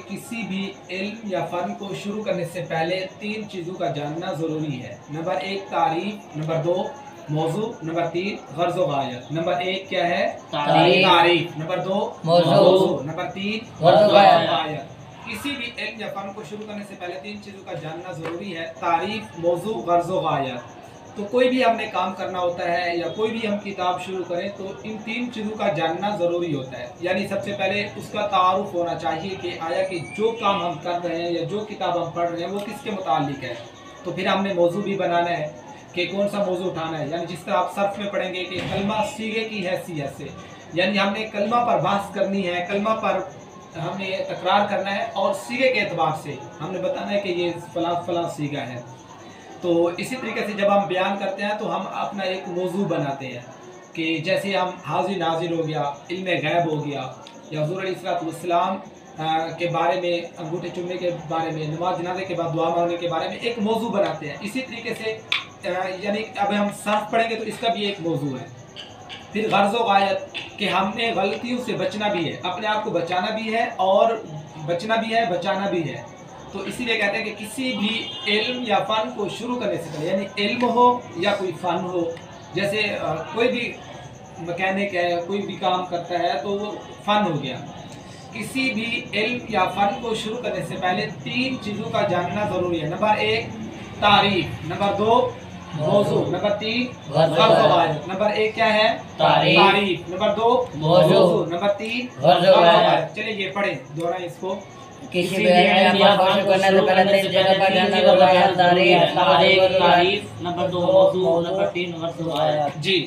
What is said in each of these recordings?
किसी भी इल्म या फ़न को शुरू करने से पहले 3 चीज़ों का जानना ज़रूरी है। नंबर 1 तारीफ़, नंबर 2 मौजू, नंबर 3 गर्ज़ व गायत। नंबर 1 क्या है? तारीफ़, नंबर 2 मौजू, नंबर 3 गर्ज़ व गायत। किसी भी इल्म या फ़न को शुरू करने से पहले 3 चीज़ों का जानना ज़रूरी है, तारीफ़, मौजू, गर्ज़ व गायत। तो कोई भी हमने काम करना होता है या कोई भी हम किताब शुरू करें तो इन 3 चीज़ों का जानना ज़रूरी होता है। यानी सबसे पहले उसका तारुफ होना चाहिए कि आया कि जो काम हम कर रहे हैं या जो किताब हम पढ़ रहे हैं वो किसके मुतालिक है। तो फिर हमने मौजू भी बनाना है कि कौन सा मौजू उठाना है। यानी जिस तरह आप सर्फ में पढ़ेंगे कि कलमा सीगे की हैसियत से, यानी हमने कलमा पर बहस करनी है, कलमा पर हमने तकरार करना है और सीगे के एतबार से हमने बताना है कि ये फला फला सीगा है। तो इसी तरीके से जब हम बयान करते हैं तो हम अपना एक मौजू बनाते हैं कि जैसे हम हाजिर नाजिर हो गया, इल्म गैब हो गया, या हुज़ूर अलैहिस्सलाम के बारे में, अंगूठे चुमने के बारे में, नमाज जनाजे के बाद दुआ मांगने के बारे में एक मौजू बनाते हैं। इसी तरीके से यानी अब हम सर्फ पढ़ेंगे तो इसका भी एक मौजू है। फिर गर्ज़ व गायत कि हमने गलतियों से बचना भी है, अपने आप को बचाना भी है और बचना भी है, बचाना भी है। तो इसीलिए कहते हैं कि किसी भी इल्म या फ़न को शुरू करने से पहले, यानी इल्म हो या कोई फ़न हो, जैसे कोई भी मैकेनिक है, कोई भी काम करता है तो वो फ़न हो गया। किसी भी इल्म या फ़न को शुरू करने से पहले 3 चीज़ों का जानना ज़रूरी है। नंबर 1 तारीफ़, नंबर 2 मौजू, नंबर 3 गर्ज़ व गायत। नंबर 1 क्या है? तारीफ़, नंबर 2 मौजू, नंबर 3 गर्ज़ व गायत। चलिए ये पढ़ें, दोहराएं इसको। किसी भी इल्म या फ़न को करने से पहले 3 चीज़ों का जानना ज़रूरी है। तारीफ़, नंबर 2 मौजू, नंबर 3 गर्ज़ व गायत। जी,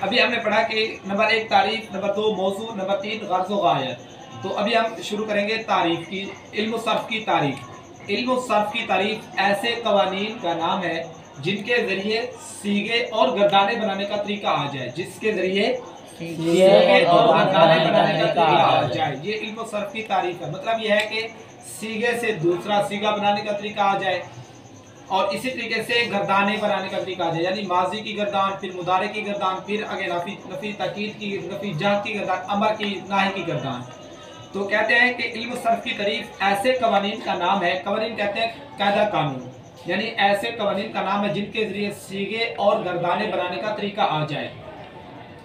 अभी हमने पढ़ा कि नंबर 1 तारीफ़, नंबर 2 मौजू, नंबर 3 गर्ज़ व गायत। तो अभी हम शुरू करेंगे तारीफ़ की, इल्म सर्फ की तारीफ़। इल्म सर्फ की तारीफ़ ऐसे कवानीन का नाम है जिनके ज़रिए सीगे और गर्दाने बनाने का तरीका आ जाए, जिसके ज़रिए सीगे और गर्दाने बनाने का तरीका आ जाए। ये इल्म सर्फ की तारीफ़ है। मतलब यह है कि सीगे से दूसरा सीगा बनाने का तरीका आ जाए और इसी तरीके से गर्दाने बनाने का तरीका आ जाए। यानी माजी की गर्दान, फिर मुदारे की गर्दान, फिर आगे नफी ताकीद की, नफी जात की गर्दान, अमर की, नाही की गर्दान। तो कहते हैं कि इल्म सर्फ की तारीफ़ ऐसे कवानीन का नाम है। कवानीन कहते हैं कायदा कानून, यानी ऐसे कवानीन का नाम है जिनके जरिए सीगे और गर्दाने बनाने का तरीका आ जाए।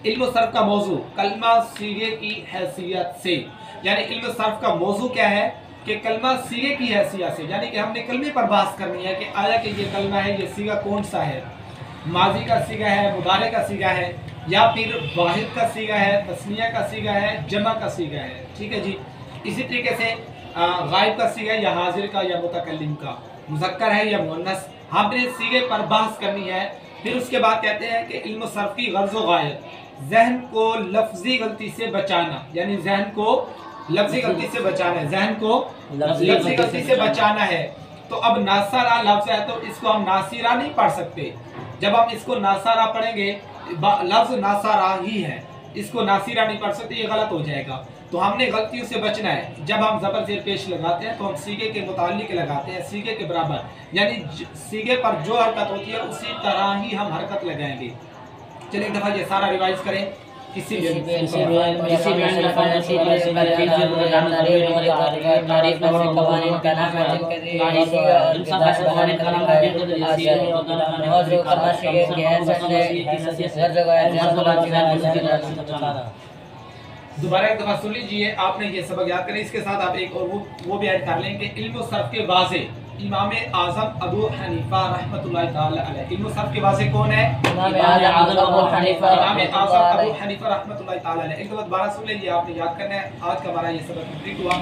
इल्म सर्फ का मौजू कलमा सीगे की हैसियत से, यानी इल्म सर्फ का मौजू क्या है कि कलमा सीगे की हैसियत से, यानी कि हमने कलमे पर बहस करनी है कि आया कि ये कलमा है, ये सीगा कौन सा है, माजी का सीगा है, मुदारे का सीगा है, या फिर वाहिद का सीगा है, तस्निया का सीगा है, जमा का सीगा है। ठीक है जी। इसी तरीके से गायब का सीगा है या हाजिर का या मुतकल्लिम का, मुज़क्कर है या मुअन्नस, हमने सीगे पर बहस करनी है। फिर उसके बाद कहते हैं कि इल्म सर्फ की गर्ज़ व गायत, जहन को लफ्जी गलती से बचाना, यानी जहन को लफ्जी गलती से बचाना है, जहन को लफ्जी गलती से बचाना है। तो अब नासारा लफ्ज है तो इसको हम नासिरा नहीं पढ़ सकते। जब हम इसको नासारा पढ़ेंगे, लफ्ज नासारा ही है, इसको नासिरा नहीं पढ़ सकते, ये गलत हो जाएगा। तो हमने गलतियों से बचना है। जब हम ज़बर ज़ेर पेश लगाते हैं तो हम सीगे के मुतालिक लगाते हैं, सीगे के बराबर, यानी सीगे पर जो हरकत होती है उसी तरह ही हम हरकत लगाएंगे। चलिए एक दफ़ा ये सारा रिवाइज करें। किसी भी दोबारा एक दफा सुन लीजिए, आपने ये सबक याद करें। इसके साथ आप एक और वो भी ऐड कर लें कि इल्म सर्फ के वाज़े इमाम आज़म अबू हनीफा रहमतुल्लाहि ताला अलैह। इल्म सर्फ के वाज़े कौन है? इमाम आज़म अबू हनीफा रहमतुल्लाहि ताला अलैह। एक दफा दोबारा सुन लीजिए, आपने याद करना है। आज का हमारा ये सबक कंप्लीट हुआ।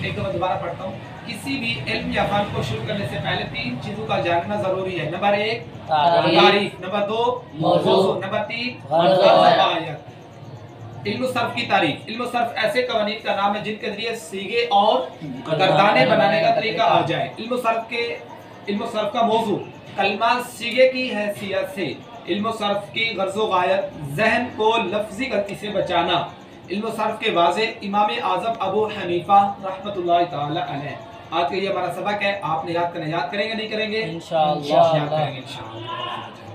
एक दफा दोबारा पढ़ता हूँ। किसी भी इल्म या फन को शुरू करने से पहले 3 चीज़ों का जानना ज़रूरी है। नंबर 1 तारीफ़, नंबर 2 मौजू, नंबर 3 गर्ज़ व गायत। इल्म सर्फ की तारीफ, इल्म सर्फ ऐसे कवानीन का नाम है जिनके जरिए सीगे और गर्दाने बनाने का तरीका आ जाए। इल्म सर्फ का मौजू कलमा सीगे की हैसियत से, इल्म सर्फ की गर्ज़ व गायत, जहन को लफ्जी गलती से बचाना। इल्म सर्फ के वाज़े इमाम आज़म अबू हनीफा रहमतुल्लाहि ताला अलैह। आज का ये हमारा सबक है। आपने याद करेंगे नहीं करेंगे? इंशाअल्लाह याद करेंगे इंशाअल्लाह।